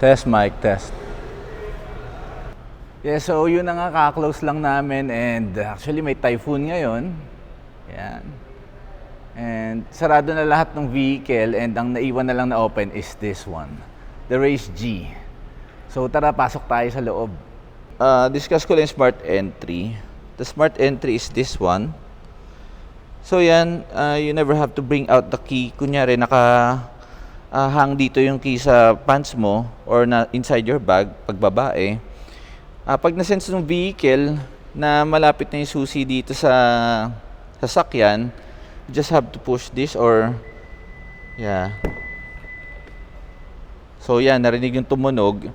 Test mic, test. Yeah, so yun na nga, ka-close lang namin and actually may typhoon ngayon. Yan. And sarado na lahat ng vehicle and ang naiwan na lang na open is this one, the Race G. So tara, pasok tayo sa loob. Discuss ko lang smart entry. The smart entry is this one. So yan, you never have to bring out the key. Kunyari, hang dito yung key sa pants mo or na inside your bag, pag babae. Pag na-sense ng vehicle na malapit na yung susi dito sa sasakyan, you just have to push this or yeah. So yan, narinig yung tumunog.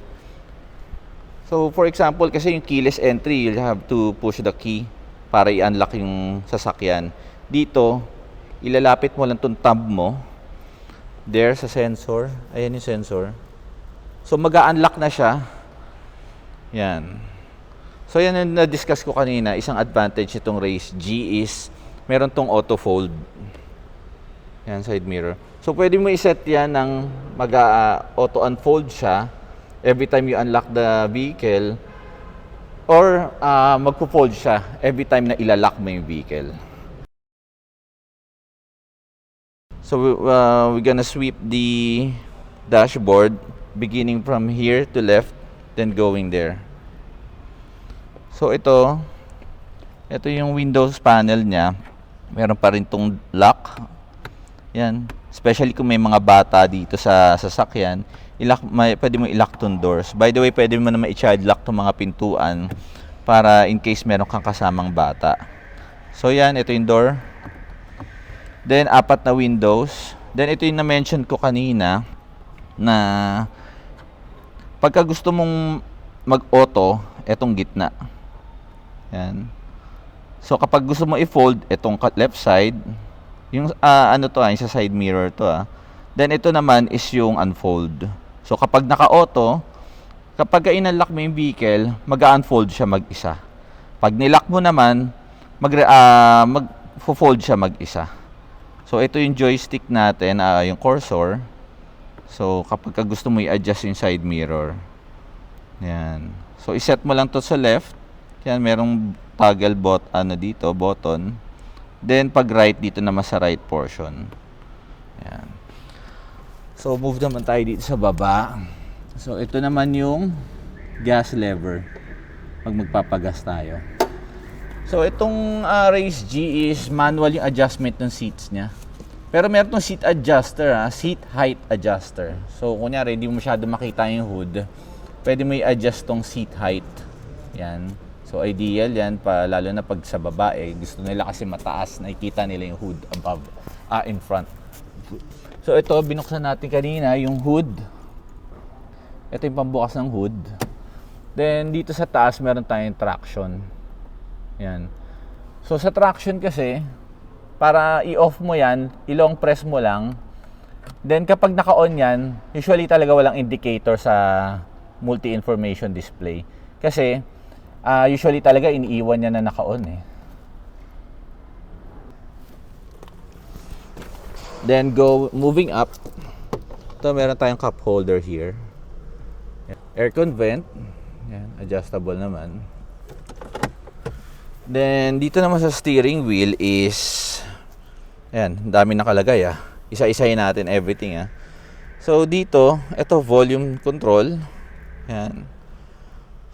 So for example, kasi yung keyless entry, you'll have to push the key para i-unlock yung sasakyan. Dito, ilalapit mo lang tong tab mo there sa sensor. Ayan yung sensor. So mag-a-unlock na siya. Yan. So yan yung na-discuss ko kanina. Isang advantage nitong Race G is meron tong auto fold. Yan, side mirror. So pwede mo i-set yan ng mag-auto unfold siya every time you unlock the vehicle or magpo-fold siya every time na ilalock mo yung vehicle. So we're gonna sweep the dashboard beginning from here to left, then going there. So ito yung Windows panel niya. Meron pa rin tong lock. Yan. Especially kung may mga bata dito sa sasakyan, pwede mo i-lock tong doors. By the way, pwede mo naman i-child lock tong mga pintuan para in case meron kang kasamang bata. So yan, ito yung door. Then, 4 na windows. Then, ito yung na-mention ko kanina na pagka gusto mong mag-auto, etong gitna. Yan. So, kapag gusto mo i-fold, etong left side, yung yung sa side mirror to Then, ito naman is yung unfold. So, kapag naka-auto, kapag in-unlock mo yung vehicle, mag-unfold siya mag-isa. Pag nilock mo naman, mag-fold siya mag-isa. So, ito yung joystick natin, yung cursor. So, kapag gusto mo i-adjust yung side mirror. Yan. So, iset mo lang to sa left. Yan, merong toggle button. Then, pag right, dito naman sa right portion. Yan. So, move naman tayo dito sa baba. So, ito naman yung gas lever. Pag magpapagas tayo. So, itong Race G is manual yung adjustment ng seats niya. Pero meron itong seat adjuster, seat height adjuster. So, kunyari, hindi mo masyado makita yung hood, pwede mo i-adjust tong seat height. Yan. So, ideal yan, lalo na pag sa babae, gusto nila kasi mataas, nakikita nila yung hood above, in front. So, ito, binuksan natin kanina, yung hood. Ito yung pambukas ng hood. Then, dito sa taas, meron tayong traction. Yan. So sa traction kasi, para i-off mo yan, i-long press mo lang. Then kapag naka-on yan, usually talaga walang indicator sa multi-information display. Kasi usually talaga iniiwan yan na naka-on Then moving up. Ito meron tayong cup holder here. Aircon vent. Yan, adjustable naman. Then, dito naman sa steering wheel is, ayan, dami nakalagay Isa-isahin natin everything So, dito, ito volume control. Ayan.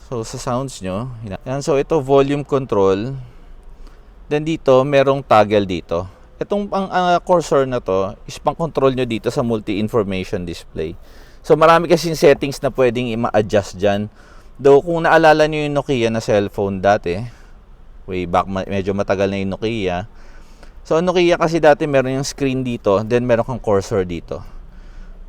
So, sa sounds nyo. Ayan, so, ito volume control. Then, dito, merong toggle dito. Itong cursor na to is pang-control nyo dito sa multi-information display. So, marami kasing settings na pwedeng i-ma-adjust dyan. Though, kung naalala nyo yung Nokia na cellphone dati, way back, medyo matagal na yung Nokia. So, Nokia kasi dati meron yung screen dito, then meron kang cursor dito.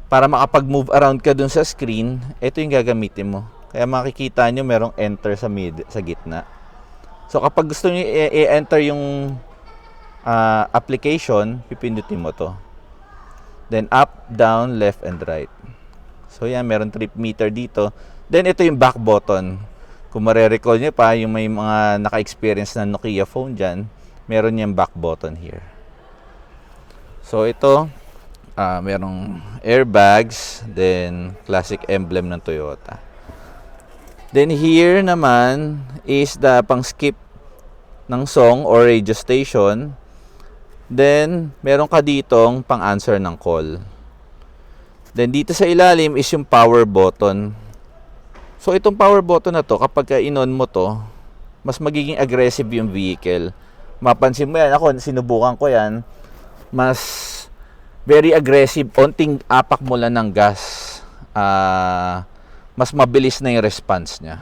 Para makapag-move around ka dun sa screen, ito yung gagamitin mo. Kaya makikita nyo merong enter sa gitna. So, kapag gusto nyo i-enter yung application, pipindutin mo to. Then, up, down, left, and right. So, yan, meron trip meter dito. Then, ito yung back button. Kung marirecall nyo pa, yung may mga naka-experience na Nokia phone dyan, meron yung back button here. So, ito, Merong airbags, then classic emblem ng Toyota. Then here naman is the pang skip ng song or radio station. Then meron ka ditong pang answer ng call. Then dito sa ilalim is yung power button. So itong power button na to, kapag in-on mo to, mas magiging aggressive yung vehicle. Mapansin mo yan, ako sinubukan ko yan, mas very aggressive, onting apak mo lang ng gas, mas mabilis na yung response niya.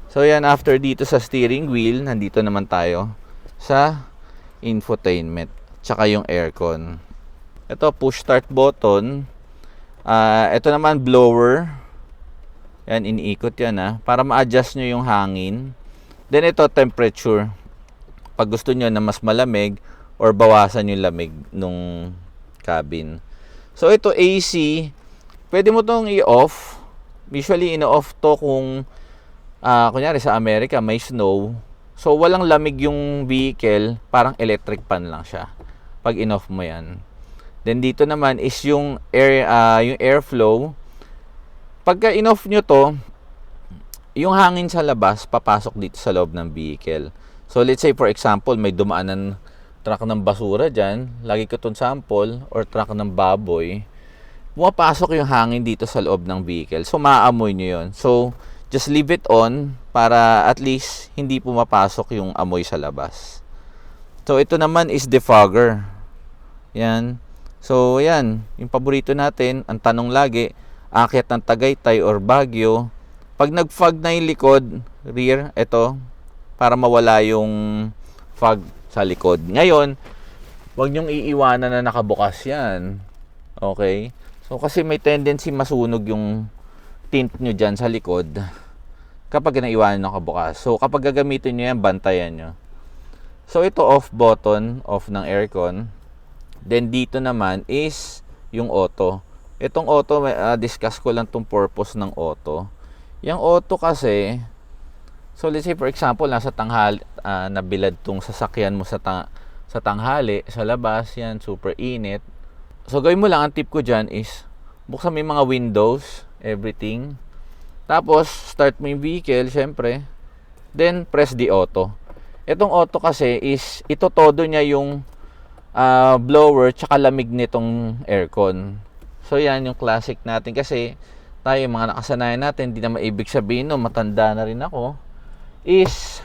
So yan, after dito sa steering wheel, nandito naman tayo sa infotainment, tsaka yung aircon. Ito, push start button. Ito naman, blower. Yan, iniikot yan para ma-adjust nyo yung hangin. Then ito, temperature. Pag gusto nyo na mas malamig or bawasan yung lamig nung cabin. So ito, AC. Pwede mo itong i-off. Usually, ino-off to kung kunyari sa Amerika, may snow. So, walang lamig yung vehicle. Parang electric fan lang siya. Pag in-off mo yan. Then dito naman is yung airflow. Pagka in-off nyo to, yung hangin sa labas papasok dito sa loob ng vehicle. So let's say for example, may dumaanan truck ng basura dyan, lagi ko itong sample, or truck ng baboy, pumapasok yung hangin dito sa loob ng vehicle. So maaamoy nyo yun. So just leave it on para at least hindi pumapasok yung amoy sa labas. So ito naman is defogger. Yan. So, yan. Yung paborito natin, ang tanong lagi, aakyat ng Tagaytay or Baguio. Pag nag-fog na yung likod, rear, ito, para mawala yung fog sa likod. Ngayon, huwag nyong iiwanan na nakabukas yan. Okay? So, kasi may tendency masunog yung tint nyo dyan sa likod kapag naiwanan nakabukas. So, kapag gagamitin nyo yan, bantayan nyo. So, ito off button, off ng aircon. Then dito naman is yung auto. Itong auto, discuss ko lang tong purpose ng auto. Yung auto kasi, so let's say for example, nasa tanghali, nabilad tong sasakyan mo sa tanghali, sa labas, yan, super init. So gawin mo lang, ang tip ko dyan is, buksan mo yung mga windows, everything. Tapos, start mo yung vehicle, syempre. Then, press the auto. Itong auto kasi is, ito todo niya yung blower tsaka lamig nitong aircon. So yan yung classic natin kasi tayo mga nakasanayan natin, hindi na maibig sabihin no, matanda na rin ako, is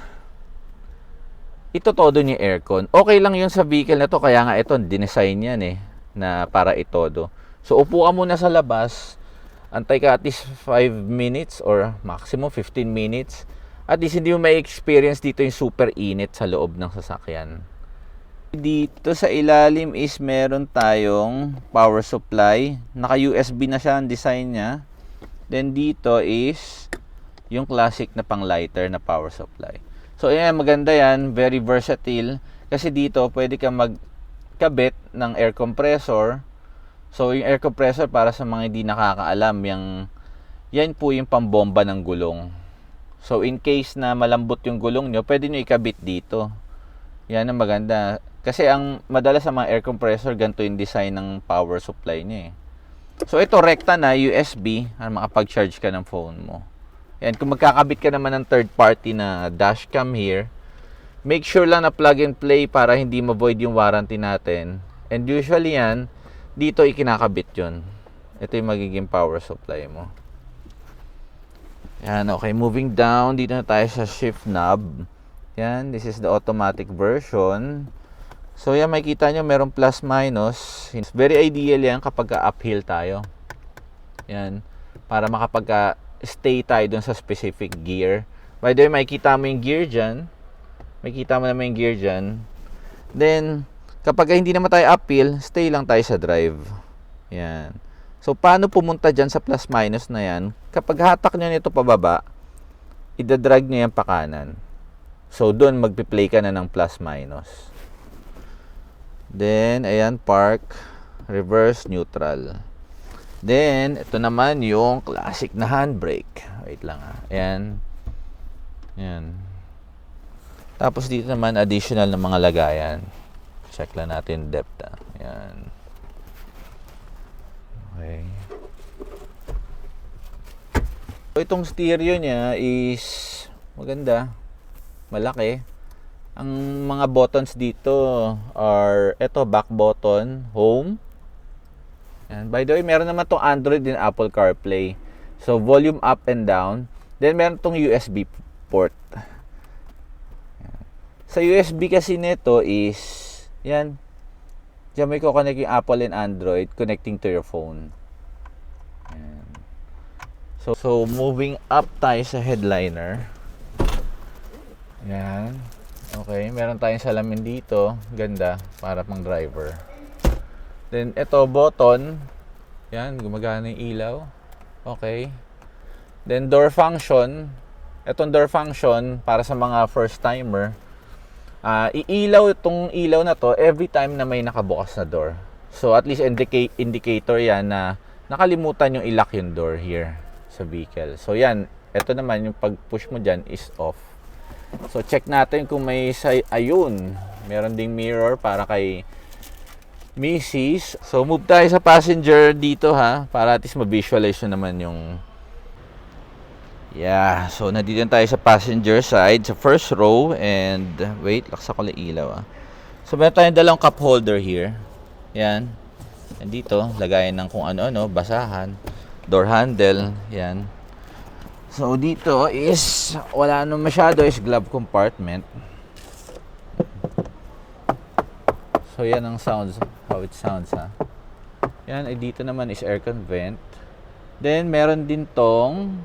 ito todo yung aircon. Okay lang yun sa vehicle na to, kaya nga ito dinesign yan na para itodo. So upo ka muna sa labas, antay ka at least 5 minutes or maximum 15 minutes. At least hindi mo may experience dito yung super init sa loob ng sasakyan. Dito sa ilalim is meron tayong power supply. Naka-USB na siya ang design niya. Then dito is yung classic na pang lighter na power supply. So ayan, maganda yan, very versatile. Kasi dito pwede ka magkabit ng air compressor. So yung air compressor, para sa mga hindi nakakaalam, yan po yung pambomba ng gulong. So in case na malambot yung gulong nyo, pwede nyo ikabit dito. Yan ang maganda. Kasi ang madalas sa mga air compressor, ganito yung design ng power supply niya So ito, rekta na, USB, makapag-charge ka ng phone mo. Yan, kung magkakabit ka naman ng third party na dashcam here, make sure lang na plug and play para hindi ma-void yung warranty natin. And usually yan, dito ikinakabit yun. Ito yung magiging power supply mo. Yan, okay, moving down, dito na tayo sa shift knob. Yan, this is the automatic version. So yan, makikita nyo merong plus minus. Very ideal yan kapag uphill tayo. Yan, para makapag-stay tayo dun sa specific gear. By the way, makikita mo yung gear dyan. Makikita mo naman yung gear dyan. Then, kapag hindi naman tayo uphill, stay lang tayo sa drive. Yan. So, paano pumunta dyan sa plus minus na yan? Kapag hatak nyo nito pababa, idadrag nyo yan pa kanan. So, doon magpi-play ka na ng plus minus. Then, ayan, park, reverse, neutral. Then, ito naman yung classic na handbrake. Wait lang Ayan. Ayan. Tapos dito naman, additional na mga lagayan. Check lang natin depth Ayan. Itong stereo niya is maganda, malaki. Ang mga buttons dito are ito, back button, home. And by the way, meron naman tong Android din, Apple CarPlay. So volume up and down. Then meron tong USB port. Sa USB kasi nito is yan. Diyan may ko-connect yung Apple and Android connecting to your phone. Yan. So moving up tayo sa headliner. Yan. Okay, meron tayong salamin dito. Ganda, para pang driver. Then ito, button. Yan, gumagana yung ilaw. Okay. Then door function. Itong door function para sa mga first timer. Iilaw itong ilaw na to every time na may nakabukas na door. So at least indicator yan na nakalimutan yung i-lock yung door here sa vehicle. So yan, ito naman yung pag-push mo dyan is off. So check natin kung may ayun, meron ding mirror para kay Mrs. So move tayo sa passenger dito ha, para at least ma-visualize naman yung so nandito tayo sa passenger side, sa first row. And wait, laksa ko lang ilaw So meron tayong dalawang cup holder here. Yan. And dito, lagayan ng kung ano-ano, basahan. Door handle, yan. So dito is, wala naman masyado, is glove compartment. So yan ang sounds, how it sounds ha. Yan, dito naman is aircon vent. Then meron din tong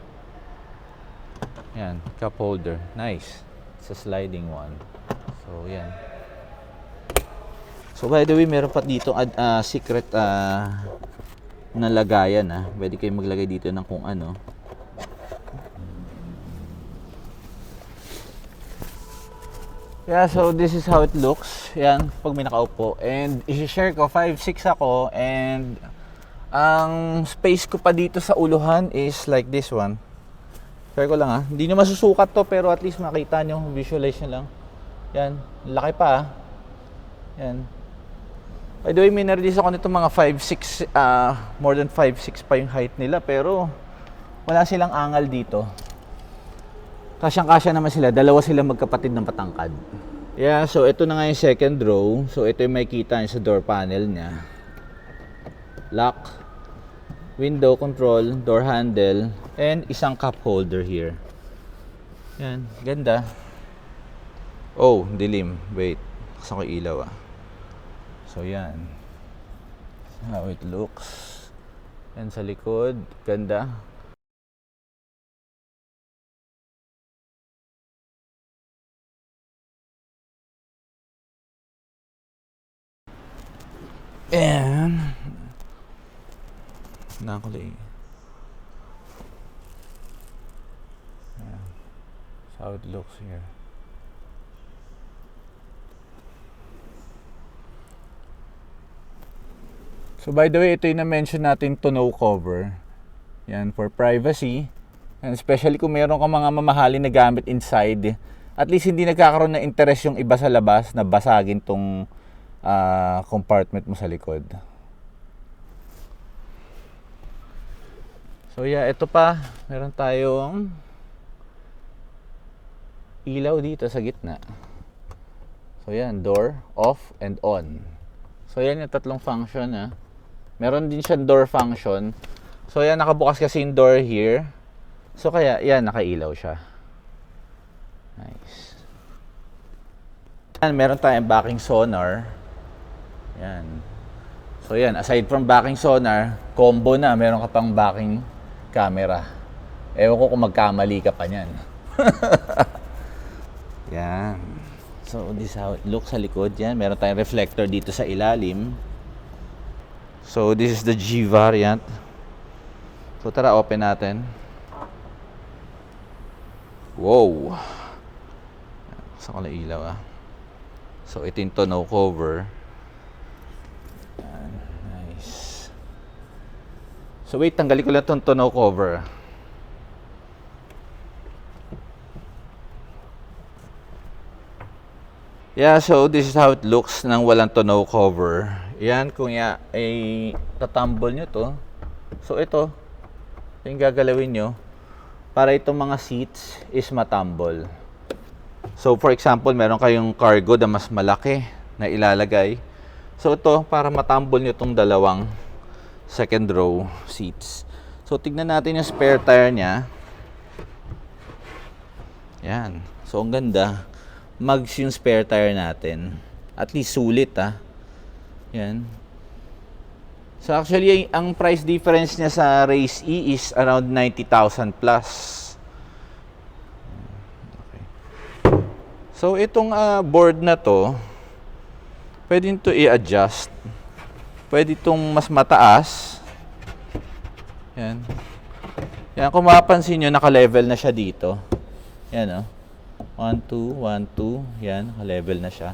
yan, cup holder. Nice. It's a sliding one. So, yan. So, by the way, meron pa dito secret na lagayan Pwede kayo maglagay dito ng kung ano. Yeah, so this is how it looks. Yan, pag may nakaupo. And i-share ko, 5'6" ako. And ang space ko pa dito sa uluhan is like this one. Share ko lang Hindi nyo masusukat to, pero at least makita nyo, visualize nyo lang. Yan, laki pa Yan. By the way, may na-release ako nito mga 5'6", more than 5'6" pa yung height nila, pero wala silang angal dito. Kasyang-kasya naman sila, dalawa sila magkapatid ng patangkad. Yeah, so ito na nga yung second row. So ito yung makikita nyo sa door panel niya. Lock, window control, door handle, and isang cup holder here. Yan, ganda. Oh, dilim. Wait, kasi ko ilaw So yan, how it looks. Yan sa likod, ganda. And nakulay. That's how it looks here. So by the way, ito yung na-mention natin tonneau cover. Yan, for privacy. And especially kung meron ka mga mamahalin na gamit inside, at least hindi nagkakaroon ng interest yung iba sa labas na basagin tong compartment mo sa likod. So yeah, ito pa, meron tayong ilaw dito sa gitna. So yan, door, off, and on. So yan yung tatlong function Meron din siyang door function. So yan, nakabukas kasi yung door here. So kaya yan, nakailaw siya. Nice. Yan, meron tayong backing sonar. Yan. So yan, aside from backing sonar, combo na, meron ka pang backing camera. Ewan ko kung magkamali ka pa niyan. Yan. So this is how it looks sa likod. Yan, meron tayong reflector dito sa ilalim. So this is the G variant. So tara, open natin. Wow. Saan ko na ilaw So ito yung tonneau cover. Yan. Nice. So wait, tanggalin ko lang itong tonneau cover. Yeah, so this is how it looks nang walang tonneau cover. Yan, kung ay tatumble nyo to. So ito yung gagalawin nyo. para itong mga seats is matambol. So for example, meron kayong cargo na mas malaki na ilalagay. So ito, para matambol nyo itong dalawang second row seats. So tignan natin yung spare tire niya. Yan. So ang ganda. Mags yung spare tire natin. At least sulit Yan. So actually, ang price difference niya sa Race E is around 90,000 plus. Okay. So itong board na to, pwede ito i-adjust. Pwede itong mas mataas. Yan. Yan, kung mapapansin nyo, naka-level na siya dito. Yan 1, 2, 1, 2. Yan, naka-level na siya.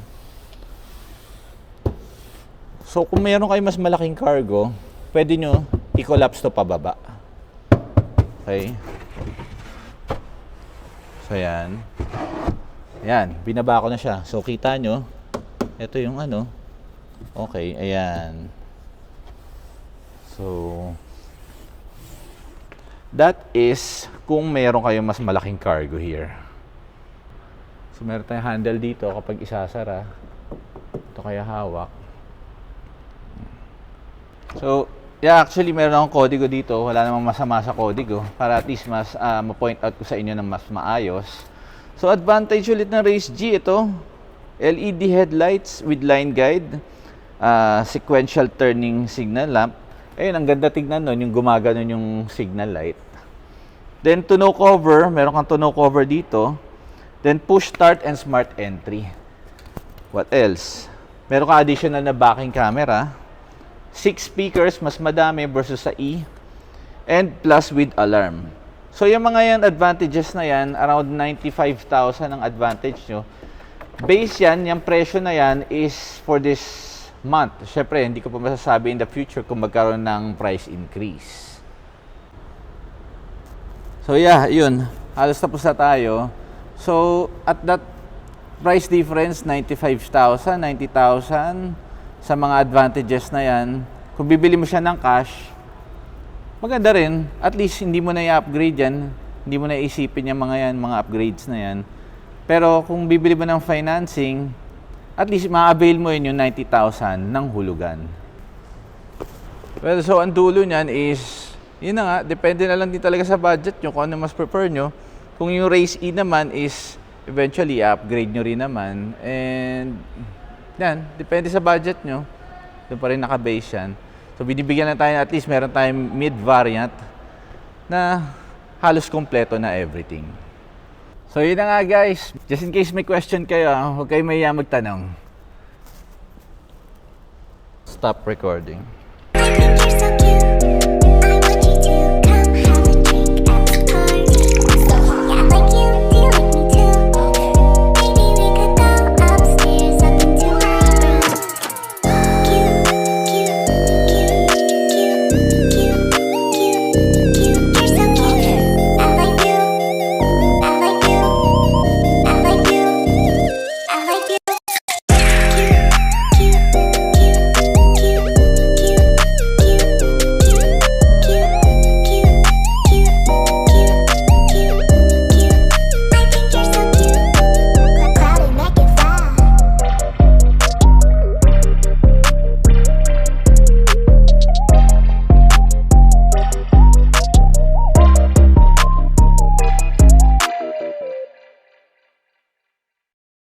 So, kung mayroon kayo mas malaking cargo, pwede nyo i-collapse to pababa. Okay? So, yan. Yan, binaba ko na siya. So, kita nyo, ito yung okay, ayan. So, that is kung mayroon kayo mas malaking cargo here. So, meron tayong handle dito kapag isasara. Ito kaya hawak. So, yeah, actually meron akong kodigo dito. Wala namang masama sa kodigo para at least mas ma-point out ko sa inyo ng mas maayos. So, advantage ulit ng Race G ito. LED headlights with line guide, sequential turning signal lamp. Ayun, ang ganda tignan nun, yung gumaganon yung signal light. Then, tonneau cover. Meron kang tonneau cover dito. Then, push start and smart entry. What else? Meron kang additional na backing camera. 6 speakers, mas madami versus sa E. And plus with alarm. So, yung mga yan, advantages na yan, around 95,000 ang advantage nyo. Base yan, yung presyo na yan is for this month. Siyempre, hindi ko pa masasabi in the future kung magkaroon ng price increase. So, yeah, yun. Halos tapos na tayo. So, at that price difference, 95,000, 90,000, sa mga advantages na yan, kung bibili mo siya ng cash, maganda rin. At least, hindi mo na i-upgrade yan. Hindi mo na isipin yung mga yan, mga upgrades na yan. Pero kung bibili mo ng financing, at least ma-avail mo yun yung 90,000 ng hulugan. Well, so ang dulo niyan is, yun na nga, depende na lang din talaga sa budget nyo kung ano mas prefer nyo. Kung yung Race E naman is, eventually, upgrade nyo rin naman. And, yan, depende sa budget nyo. Doon pa rin naka-base yan. So, binibigyan na tayo, at least meron tayong mid-variant na halos kompleto na everything. So, yun na nga guys. Just in case may question kayo, huwag kayo mahiya magtanong. Stop recording. You're so cute.